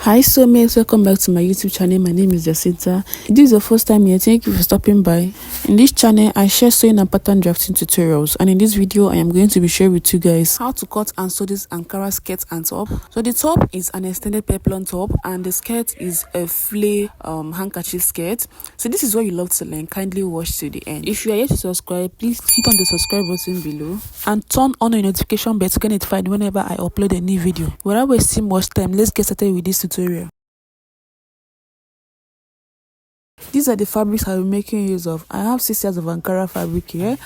Hi so mates, welcome back to my YouTube channel. My name is Jacinta. If this is your first time here, thank you for stopping by. In this channel I share sewing and pattern drafting tutorials, and in this video I am going to be sharing with you guys how to cut and sew this Ankara skirt and top. So the top is an extended peplum top and the skirt is a flay handkerchief skirt. So this is what you love to learn. Kindly watch to the end. If you are yet to subscribe, please hit on the subscribe button below and turn on the notification bell to get notified whenever I upload a new video. Without wasting much time, let's get started with this tutorial. These are the fabrics I'll be making use of. I have 6 yards of Ankara fabric here,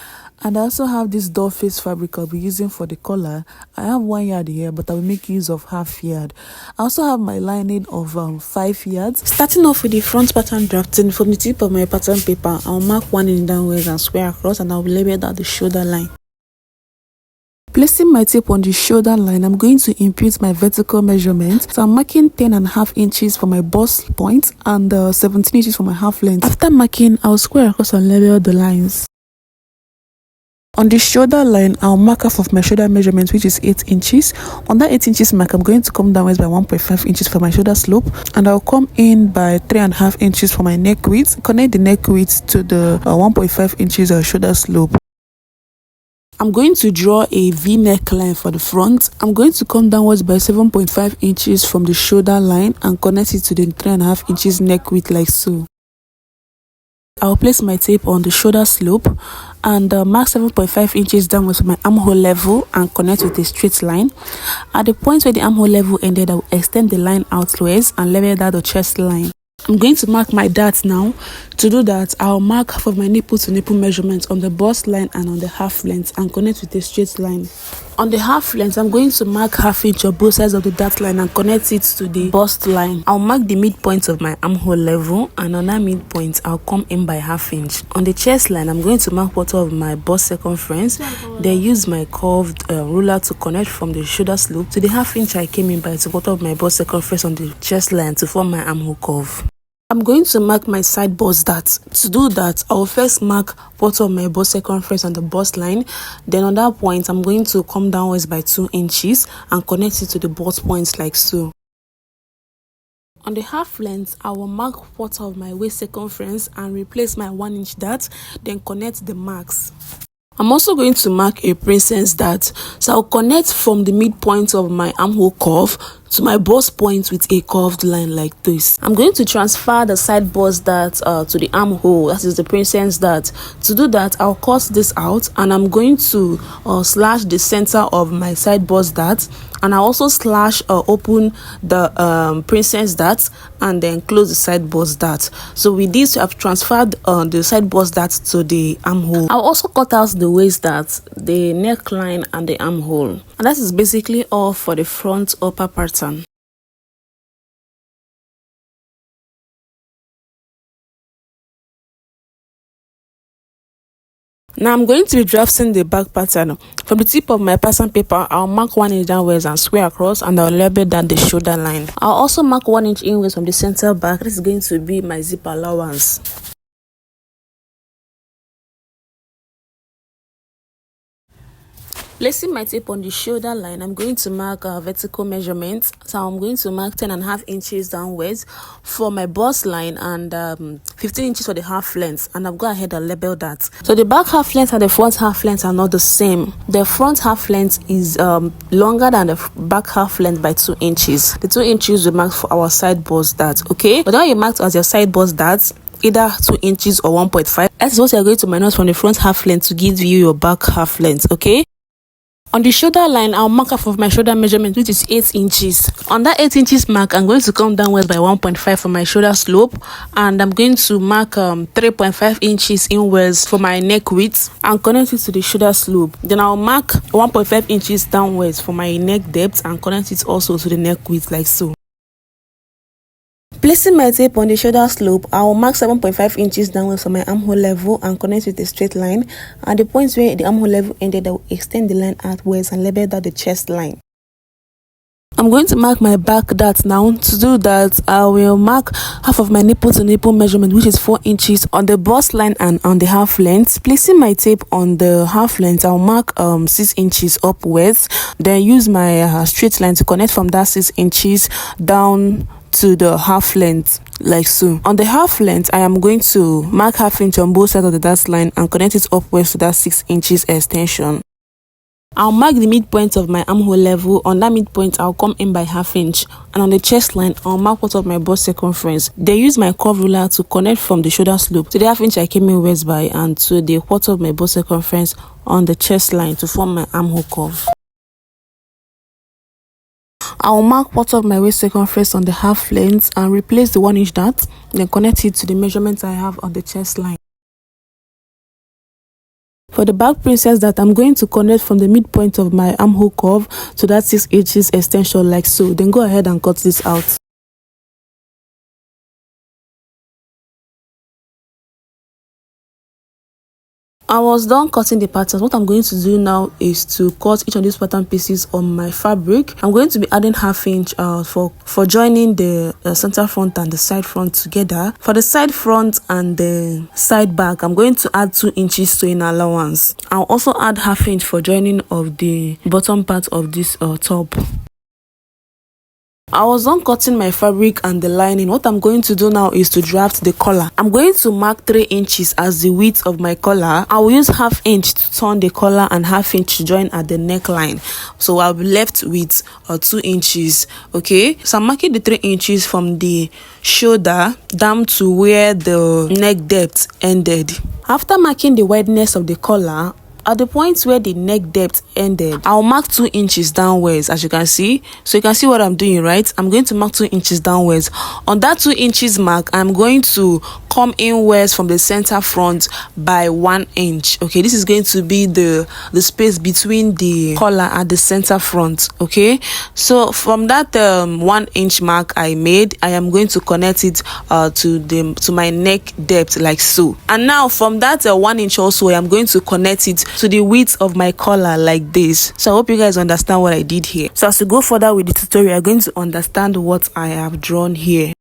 and I also have this doll face fabric I'll be using for the collar. I have 1 yard here, but I will make use of half yard. I also have my lining of 5 yards. Starting off with the front pattern drafting, from the tip of my pattern paper, I'll mark 1 inch downwards and square across, and I'll label that the shoulder line. Placing my tape on the shoulder line, I'm going to impute my vertical measurement. So I'm marking 10.5 inches for my bust point and 17 inches for my half length. After marking, I'll square across and label the lines. On the shoulder line, I'll mark half of my shoulder measurement, which is 8 inches. On that 8 inches mark, I'm going to come downwards by 1.5 inches for my shoulder slope, and I'll come in by 3.5 inches for my neck width. Connect the neck width to the 1.5 inches shoulder slope. I'm going to draw a V neckline for the front. I'm going to come downwards by 7.5 inches from the shoulder line and connect it to the 3.5 inches neck width like so. I'll place my tape on the shoulder slope and mark 7.5 inches downwards from my armhole level and connect with a straight line. At the point where the armhole level ended, I will extend the line outwards and level that the chest line. I'm going to mark my dart now. To do that, I'll mark half of my nipple to nipple measurement on the bust line and on the half length and connect with a straight line. On the half length, I'm going to mark ½ inch on both sides of the dart line and connect it to the bust line. I'll mark the midpoint of my armhole level, and on that midpoint, I'll come in by ½ inch. On the chest line, I'm going to mark quarter of my bust circumference, then use my curved ruler to connect from the shoulder slope to the ½ inch I came in by to quarter of my bust circumference on the chest line to form my armhole curve. I'm going to mark my side bust dart. To do that, I'll first mark quarter of my bust circumference on the bust line. Then on that point, I'm going to come downwards by 2 inches and connect it to the bust points like so. On the half length, I will mark quarter of my waist circumference and replace my 1 inch dart, then connect the marks. I'm also going to mark a princess dart, so I'll connect from the midpoint of my armhole curve to my bust point with a curved line like this. I'm going to transfer the side bust dart to the armhole, that is the princess dart. To do that, I'll cut this out and I'm going to slash the center of my side bust dart, and I'll also slash open the princess dart and then close the side bust dart. So with this, I've transferred the side bust dart to the armhole. I'll also cut out the waist dart, the neckline and the armhole. And that is basically all for the front upper pattern. Now I'm going to be drafting the back pattern. From the tip of my pattern paper, I'll mark 1 inch downwards and square across, and I'll label that the shoulder line. I'll also mark 1 inch inwards from the center back. This is going to be my zip allowance. Placing my tape on the shoulder line, I'm going to mark vertical measurements. So I'm going to mark 10.5 inches downwards for my bust line and 15 inches for the half length, and I've gone ahead and labeled that. So the back half length and the front half length are not the same. The front half length is longer than the back half length by 2 inches. The 2 inches we marked for our side bust dart, okay? But now you marked as your side bust dart, either 2 inches or 1.5. That's what you're going to minus from the front half length to give you your back half length, okay? On the shoulder line, I'll mark half of my shoulder measurement, which is 8 inches. On that 8 inches mark, I'm going to come downwards by 1.5 for my shoulder slope, and I'm going to mark 3.5 inches inwards for my neck width and connect it to the shoulder slope. Then I'll mark 1.5 inches downwards for my neck depth and connect it also to the neck width like so. Placing my tape on the shoulder slope, I will mark 7.5 inches downwards from my armhole level and connect with a straight line. At the point where the armhole level ended, I will extend the line outwards and label that the chest line. I'm going to mark my back dart now. To do that, I will mark half of my nipple to nipple measurement, which is 4 inches on the bust line and on the half length. Placing my tape on the half length, I'll mark 6 inches upwards, then use my straight line to connect from that 6 inches down to the half length like so. On the half length, I am going to mark half inch on both sides of the dashed line and connect it upwards to that 6 inches extension. I'll mark the midpoint of my armhole level. On that midpoint, I'll come in by half inch, and on the chest line, I'll mark part of my bust circumference. Then use my curve ruler to connect from the shoulder slope to the half inch I came in waist by and to the quarter of my bust circumference on the chest line to form my armhole curve. I'll mark part of my waist circumference on the half length and replace the 1 inch dart, then connect it to the measurements I have on the chest line. For the back princess that I'm going to connect from the midpoint of my armhole curve to that 6 inches extension like so. Then go ahead and cut this out. I was done cutting the patterns. What I'm going to do now is to cut each of these pattern pieces on my fabric. I'm going to be adding half inch for joining the center front and the side front together. For the side front and the side back, I'm going to add 2 inches sewing allowance. I'll also add half inch for joining of the bottom part of this top. I was done cutting my fabric and the lining. What I'm going to do now is to draft the collar. I'm going to mark 3 inches as the width of my collar. I will use half inch to turn the collar and half inch to join at the neckline. So I'll be left with 2 inches. Okay, so I'm marking the 3 inches from the shoulder down to where the neck depth ended. After marking the wideness of the collar, at the point where the neck depth ended, I'll mark 2 inches downwards, as you can see. So you can see what I'm doing, right? I'm going to mark 2 inches downwards. On that 2 inches mark, I'm going to come inwards from the center front by 1 inch. Okay, this is going to be the space between the collar and the center front. Okay, so from that 1 inch mark I made, I am going to connect it to my neck depth like so. And now from that 1 inch also, I'm going to connect it to the width of my collar like this. So I hope you guys understand what I did here. So as we go further with the tutorial, you're going to understand what I have drawn here.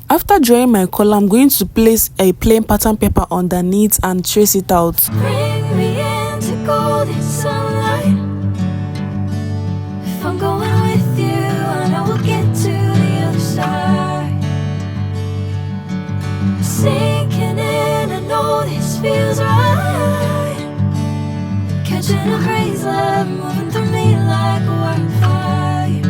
After drawing my collar, I'm going to place a plain pattern paper underneath and trace it out. Bring me into golden sunlight. If I'm going with you, I know we'll get to the other side. Sinking in, I know this feels right. Catching a breeze, love moving through me like a wildfire,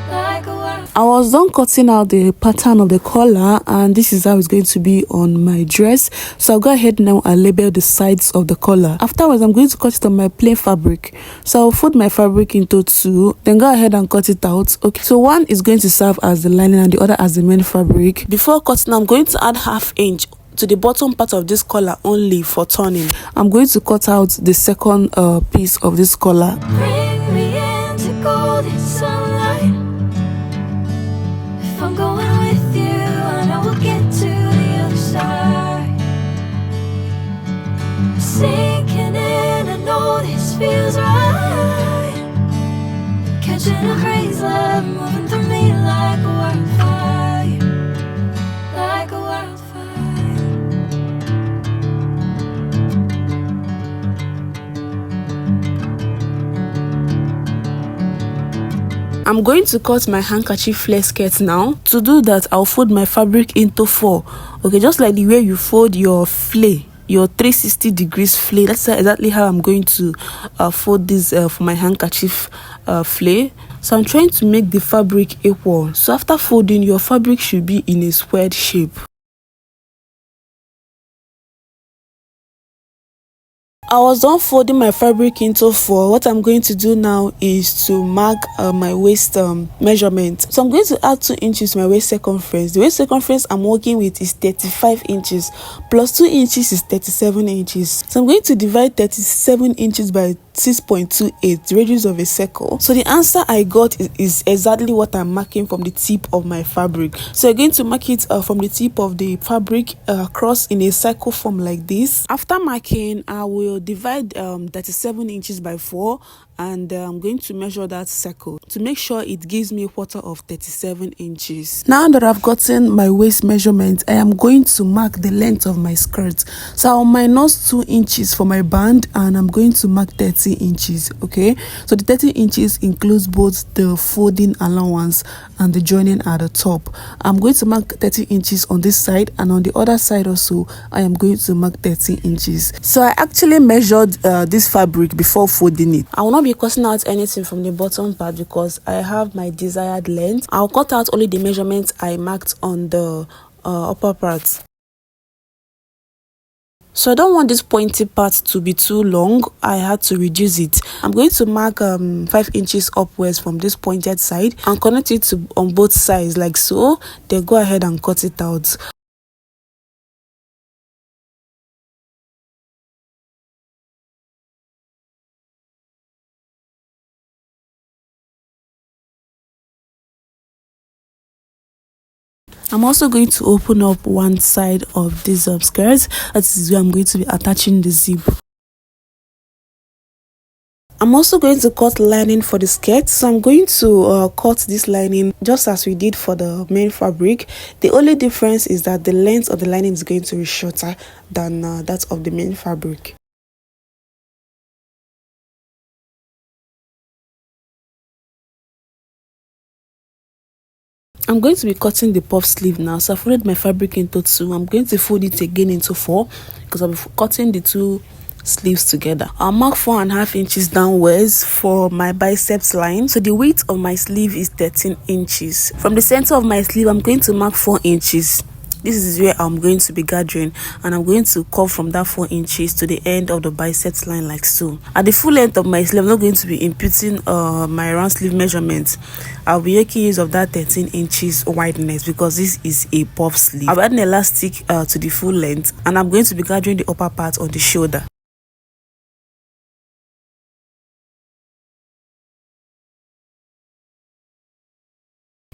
like a wildfire. I was done cutting out the pattern of the collar, and this is how it's going to be on my dress. So I'll go ahead now and label the sides of the collar. Afterwards, I'm going to cut it on my plain fabric. So I'll fold my fabric into 2, then go ahead and cut it out. Okay, so one is going to serve as the lining and the other as the main fabric. Before cutting, I'm going to add half inch to the bottom part of this collar only for turning. I'm going to cut out the second piece of this collar. Bring me into golden sunlight. If I'm going with you, I know we'll get to the other side. Sinking in, I know this feels right. Catching a breeze, love moving through me like a wildfire, like a wildfire. I'm going to cut my handkerchief flare skirt now. To do that, I'll fold my fabric into 4. Okay, just like the way you fold your flare, your 360 degrees flare. That's exactly how I'm going to fold this for my handkerchief flare. So I'm trying to make the fabric equal. So after folding, your fabric should be in a squared shape. I was done folding my fabric into 4. What I'm going to do now is to mark my waist measurement. So I'm going to add 2 inches to my waist circumference. The waist circumference I'm working with is 35 inches plus 2 inches is 37 inches. So I'm going to divide 37 inches by 6.28, the radius of a circle. So the answer I got is exactly what I'm marking from the tip of my fabric. So you're going to mark it from the tip of the fabric across in a circle form like this. After marking, I will So divide 37 inches by 4, and I'm going to measure that circle to make sure it gives me a quarter of 37 inches. Now that I've gotten my waist measurement, I am going to mark the length of my skirt. So I'll minus 2 inches for my band, and I'm going to mark 30 inches. Okay, so the 30 inches includes both the folding allowance and the joining at the top. I'm going to mark 30 inches on this side, and on the other side also I am going to mark 30 inches. So I actually measured this fabric before folding it. I will not be cutting out anything from the bottom part because I have my desired length. I'll cut out only the measurements I marked on the upper part. So I don't want this pointy part to be too long. I had to reduce it. I'm going to mark 5 inches upwards from this pointed side and connect it to on both sides like so. Then go ahead and cut it out. I'm also going to open up one side of this skirt. That is where I'm going to be attaching the zip. I'm also going to cut lining for the skirt. So I'm going to cut this lining just as we did for the main fabric. The only difference is that the length of the lining is going to be shorter than that of the main fabric. I'm going to be cutting the puff sleeve now. So I folded my fabric into 2. I'm going to fold it again into 4 because I'll be cutting the 2 sleeves together. I'll mark 4.5 inches downwards for my biceps line. So the width of my sleeve is 13 inches. From the center of my sleeve, I'm going to mark 4 inches. This is where I'm going to be gathering, and I'm going to curve from that 4 inches to the end of the biceps line like so. At the full length of my sleeve, I'm not going to be imputing my round sleeve measurement. I'll be making use of that 13 inches wideness because this is a puff sleeve. I'll add an elastic to the full length, and I'm going to be gathering the upper part on the shoulder.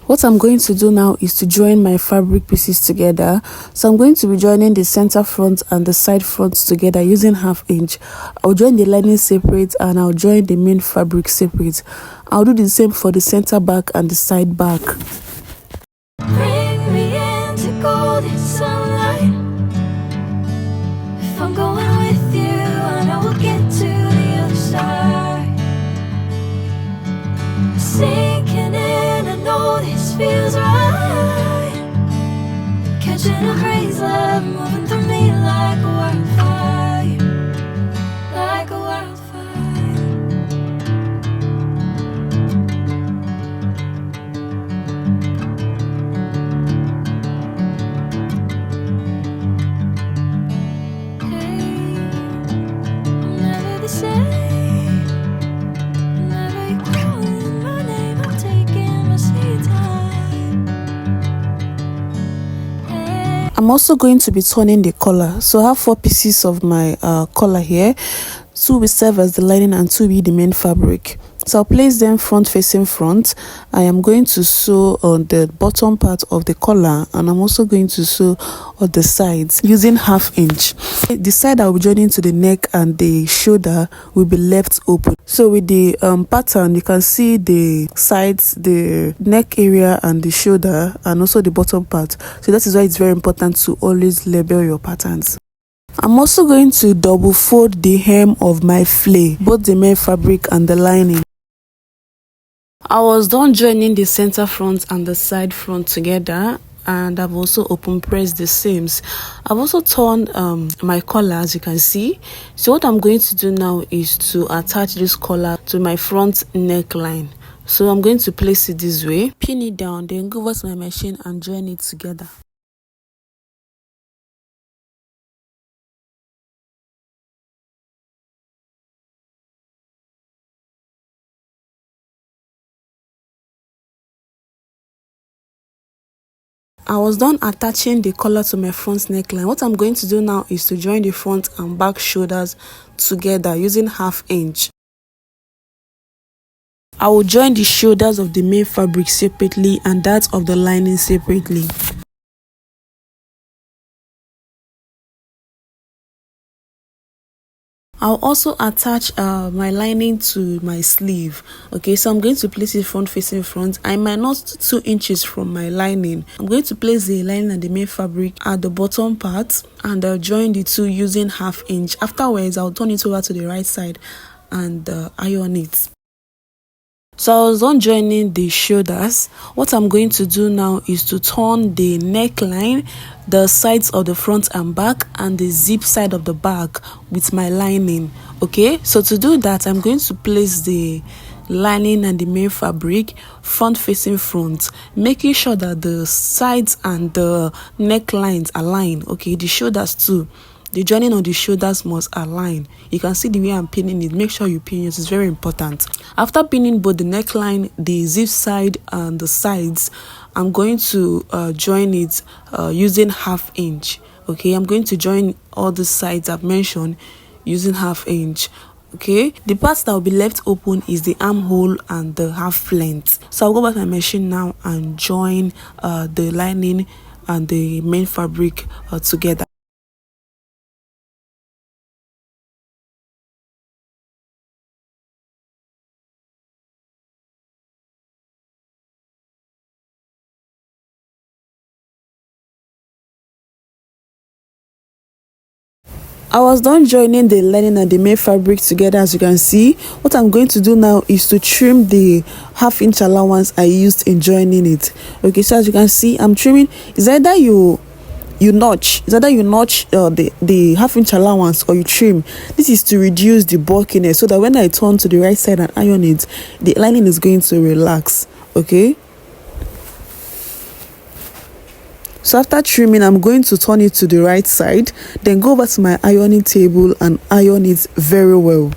What I'm going to do now is to join my fabric pieces together. So I'm going to be joining the center front and the side fronts together using 1/2 inch. I'll join the lining separate and I'll join the main fabric separate. I'll do the same for the center back and the side back. Bring me into golden sunlight. If I'm going with you, I know we'll get to the other side. Sinking in, I know this feels right. Catching a crazy love moving through me like a wildfire, like a wildfire. Hey, I'm never the same. Whenever you're calling my name, I'm taking my sweet time. Hey. I'm also going to be turning the collar. So I have 4 pieces of my collar here. 2 will serve as the lining and 2 will be the main fabric. So I'll place them front facing front. I am going to sew on the bottom part of the collar, and I'm also going to sew on the sides using 1/2 inch. The side I will be joining to the neck and the shoulder will be left open. So with the pattern, you can see the sides, the neck area and the shoulder, and also the bottom part. So that is why it's very important to always label your patterns. I'm also going to double fold the hem of my flay, both the main fabric and the lining. I was done joining the center front and the side front together, and I've also open pressed the seams. I've also turned my collar, as you can see. So what I'm going to do now is to attach this collar to my front neckline. So I'm going to place it this way, pin it down, then go over to my machine and join it together. I was done attaching the collar to my front neckline. What I'm going to do now is to join the front and back shoulders together using 1/2 inch. I will join the shoulders of the main fabric separately and that of the lining separately. I'll also attach my lining to my sleeve. Okay, so I'm going to place it front facing front. I minus 2 inches from my lining. I'm going to place the lining and the main fabric at the bottom part and join the two using 1/2 inch. Afterwards, I'll turn it over to the right side and iron it. So I was done joining the shoulders. What I'm going to do now is to turn the neckline, the sides of the front and back, and the zip side of the back with my lining. Okay, so to do that, I'm going to place the lining and the main fabric front facing front, making sure that the sides and the necklines align. Okay, the shoulders too. The joining on the shoulders must align. You can see the way I'm pinning it. Make sure you pin it. It's very important. After pinning both the neckline, the zip side, and the sides, I'm going to join it using 1/2 inch. Okay, I'm going to join all the sides I've mentioned using 1/2 inch. Okay, the part that will be left open is the armhole and the half length. So I'll go back to my machine now and join the lining and the main fabric together. I was done joining the lining and the main fabric together. As you can see, what I'm going to do now is to trim the 1/2 inch allowance I used in joining it. Okay, so as you can see, I'm trimming. It's either you notch the 1/2 inch allowance, or you trim. This is to reduce the bulkiness, so that when I turn to the right side and iron it, the lining is going to relax. Okay, so after trimming, I'm going to turn it to the right side, then go over to my ironing table and iron it very well.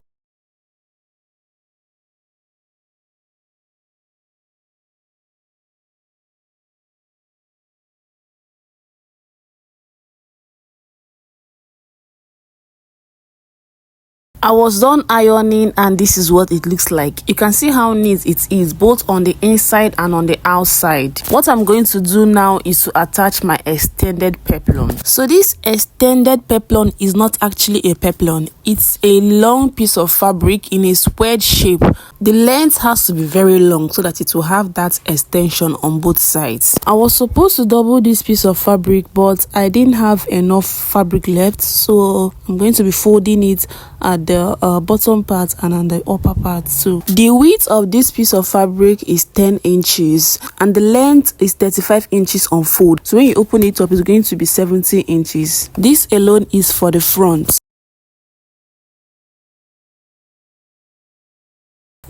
I was done ironing, and this is what it looks like. You can see how neat it is, both on the inside and on the outside. What I'm going to do now is to attach my extended peplum. So this extended peplum is not actually a peplum. It's a long piece of fabric in a squared shape. The length has to be very long so that it will have that extension on both sides. I was supposed to double this piece of fabric, but I didn't have enough fabric left, so I'm going to be folding it at the bottom part and on the upper part too. The width of this piece of fabric is 10 inches and the length is 35 inches on fold. So when you open it up, it's going to be 70 inches. This alone is for the front.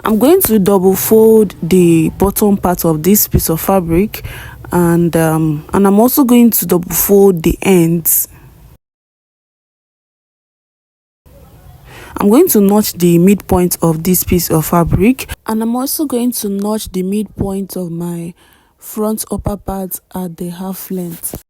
I'm going to double fold the bottom part of this piece of fabric, and I'm also going to double fold the ends. I'm going to notch the midpoint of this piece of fabric, and I'm also going to notch the midpoint of my front upper part at the half length.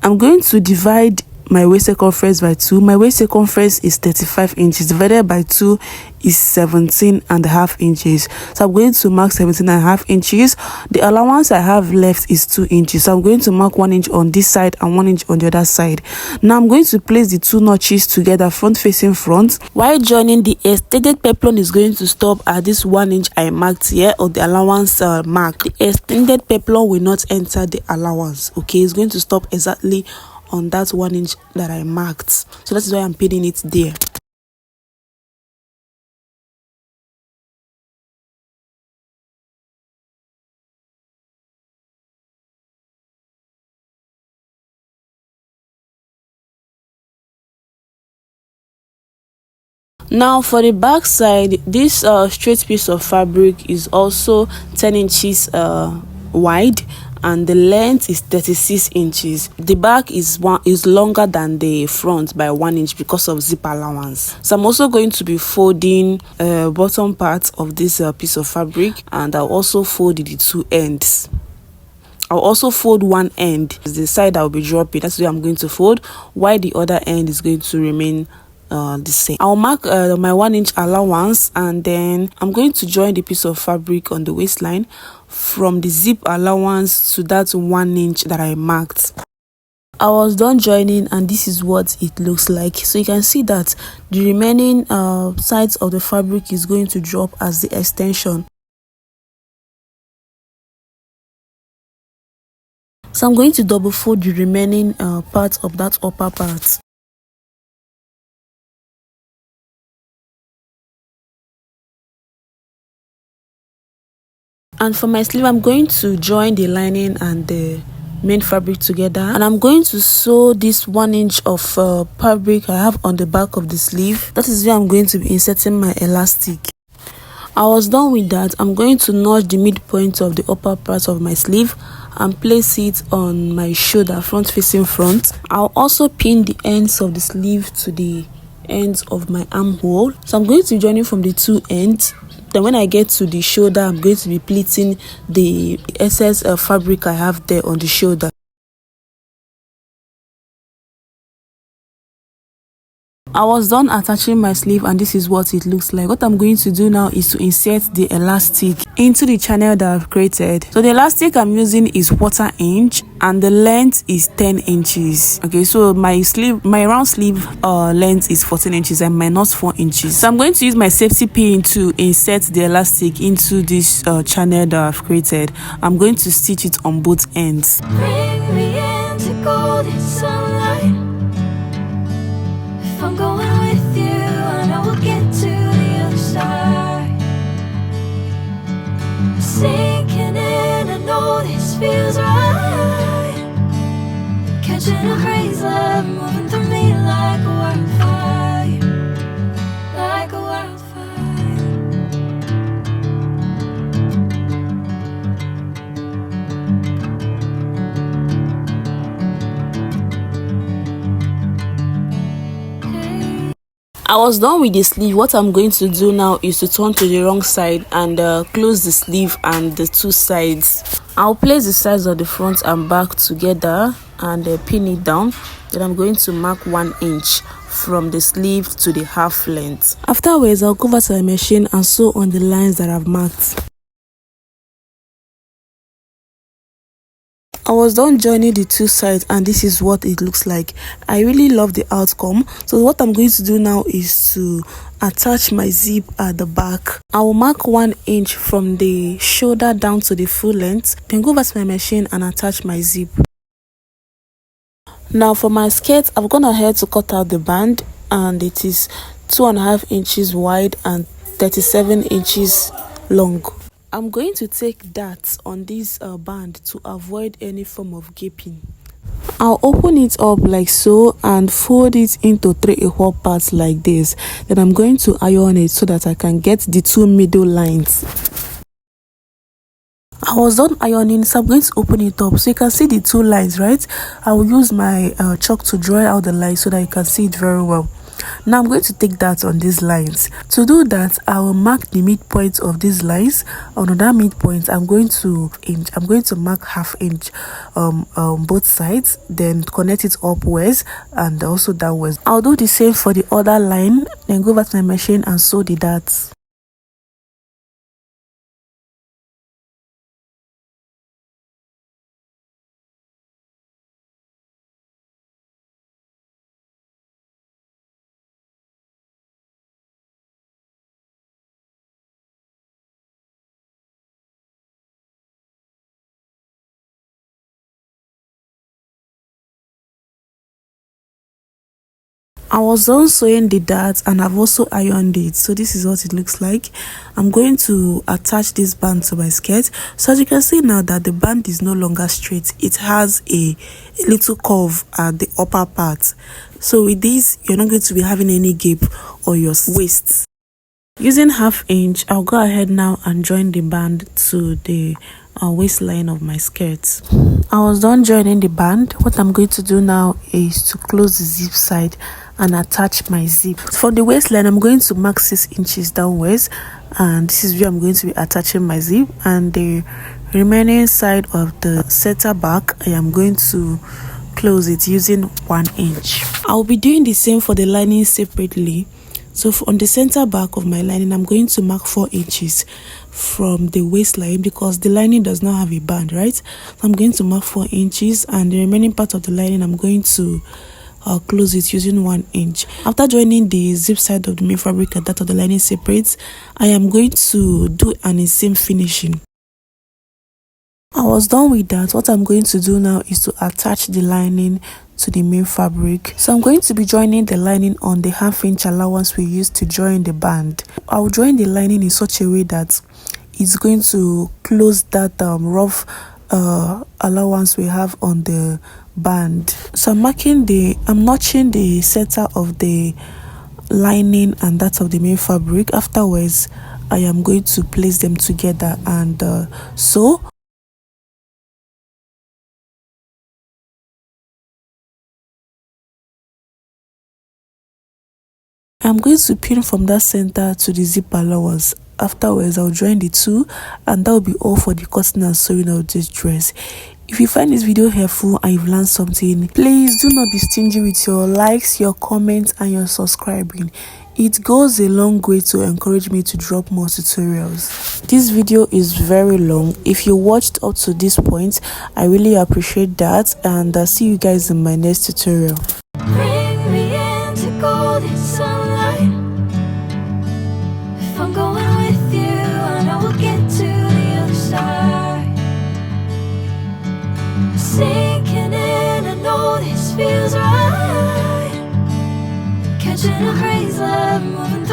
I'm going to divide my waist circumference by 2. My waist circumference is 35 inches. Divided by 2 is 17.5 inches. So I'm going to mark 17.5 inches. The allowance I have left is 2 inches. So I'm going to mark 1 inch on this side and 1 inch on the other side. Now I'm going to place the two notches together, front facing front. While joining, the extended peplum is going to stop at this 1 inch I marked here, or the allowance mark. The extended peplum will not enter the allowance. Okay, it's going to stop exactly on that 1 inch that I marked. So that is why I'm pinning it there. Now for the back side, this straight piece of fabric is also 10 inches wide, and the length is 36 inches. The back is longer than the front by 1 inch because of zip allowance. So I'm also going to be folding bottom part of this piece of fabric, and I'll also fold the two ends. I'll also fold one end. It's the side I'll be dropping. That's where I'm going to fold, while the other end is going to remain the same. I'll mark my 1-inch allowance, and then I'm going to join the piece of fabric on the waistline from the zip allowance to that 1 inch that I marked. I was done joining, and this is what it looks like. So you can see that the remaining sides of the fabric is going to drop as the extension. So I'm going to double fold the remaining part of that upper part. And for my sleeve, I'm going to join the lining and the main fabric together, and I'm going to sew this 1 inch of fabric I have on the back of the sleeve. That is where I'm going to be inserting my elastic. I was done with that. I'm going to notch the midpoint of the upper part of my sleeve and place it on my shoulder, front facing front. I'll also pin the ends of the sleeve to the ends of my armhole. So I'm going to be joining from the 2 ends. Then when I get to the shoulder, I'm going to be pleating the excess fabric I have there on the shoulder. I was done attaching my sleeve, and this is what it looks like. What I'm going to do now is to insert the elastic into the channel that I've created. So the elastic I'm using is 1/4 inch and the length is 10 inches. Okay, so my round sleeve length is 14 inches and my knot 4 inches. So I'm going to use my safety pin to insert the elastic into this channel that I've created. I'm going to stitch it on both ends. Bring me into golden sunlight. If I'm going with you, I know we'll get to the other side. Sinking in, I know this feels right. Catching a crazy love moving through me like a wildfire, like a wildfire. I was done with the sleeve. What I'm going to do now is to turn to the wrong side and close the sleeve and the 2 sides. I'll place the sides of the front and back together and pin it down. Then I'm going to mark 1 inch from the sleeve to the half length. Afterwards, I'll go over to my machine and sew on the lines that I've marked. I was done joining the 2 sides, and this is what it looks like. I really love the outcome. So what I'm going to do now is to attach my zip at the back. I will mark 1 inch from the shoulder down to the full length, then go over to my machine and attach my zip. Now for my skirt, I've gone ahead to cut out the band, and it is 2.5 inches wide and 37 inches long. I'm going to take that on this band to avoid any form of gaping. I'll open it up like so and fold it into 3 equal parts like this. Then I'm going to iron it so that I can get the 2 middle lines. I was done ironing, so I'm going to open it up so you can see the 2 lines, right? I will use my chalk to draw out the lines so that you can see it very well. Now I'm going to take that on these lines. To do that, I will mark the midpoint of these lines. On that midpoint, I'm going to mark 1/2 inch both sides, then connect it upwards and also downwards. I'll do the same for the other line, then go back to my machine and sew the darts. I was done sewing the darts and I've also ironed it, so this is what it looks like. I'm going to attach this band to my skirt. So as you can see now that the band is no longer straight, it has a little curve at the upper part. So with this, you're not going to be having any gap on your waist. Using 1/2 inch, I'll go ahead now and join the band to the waistline of my skirt. I was done joining the band. What I'm going to do now is to close the zip side and attach my zip. For the waistline, I'm going to mark 6 inches downwards, and this is where I'm going to be attaching my zip. And the remaining side of the center back, I am going to close it using 1 inch. I'll be doing the same for the lining separately. So on the center back of my lining, I'm going to mark 4 inches from the waistline because the lining does not have a band, right? So I'm going to mark 4 inches, and the remaining part of the lining I'm going to close it using 1 inch. After joining the zip side of the main fabric and that of the lining separate, I am going to do an inseam finishing. I was done with that. What I'm going to do now is to attach the lining to the main fabric. So I'm going to be joining the lining on the 1/2 inch allowance we used to join the band. I'll join the lining in such a way that it's going to close that rough allowance we have on the band. So I'm notching the center of the lining and that of the main fabric. Afterwards, I am going to place them together and sew. I'm going to pin from that center to the zip allowance. Afterwards, I'll join the two, and that will be all for the cutting and sewing of this dress. If you find this video helpful and you've learned something, please do not be stingy with your likes, your comments, and your subscribing. It goes a long way to encourage me to drop more tutorials. This video is very long. If you watched up to this point, I really appreciate that, and I'll see you guys in my next tutorial. Bring me into golden sunlight. If I'm going with you, I know we'll get to the other side. Sinking in, I know this feels right. Catching a crazy love, moving